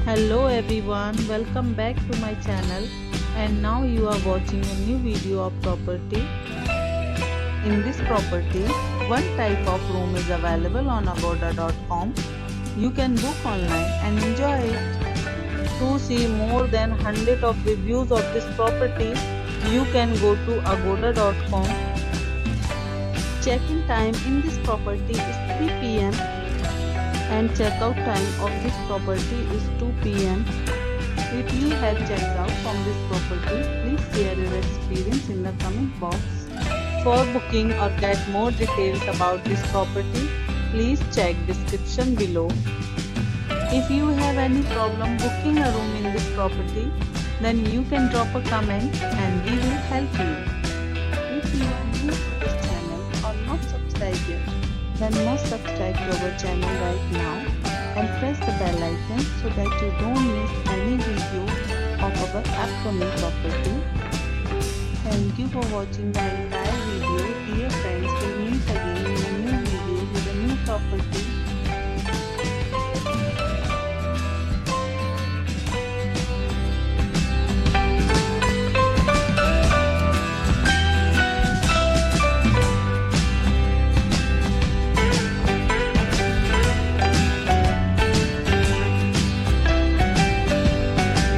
Hello everyone, welcome back to my channel, and now you are watching a new video of property. In this property, one type of room is available on agoda.com. You can book online and enjoy it. To see more than 100 of reviews of this property, you can go to agoda.com. Check-in time in this property is 3 p.m. and checkout time of this property is 2 p.m. If you have checked out from this property, please share your experience in the comment box. For booking or get more details about this property, please check description below. If you have any problem booking a room in this property, then you can drop a comment and we will help you. If you are new to this channel or not subscribed yet, then must subscribe to our channel right now and press the bell icon so that you don't miss any video of our upcoming property. Thank you for watching the entire video. Dear friends, we'll meet again in a new video with a new property.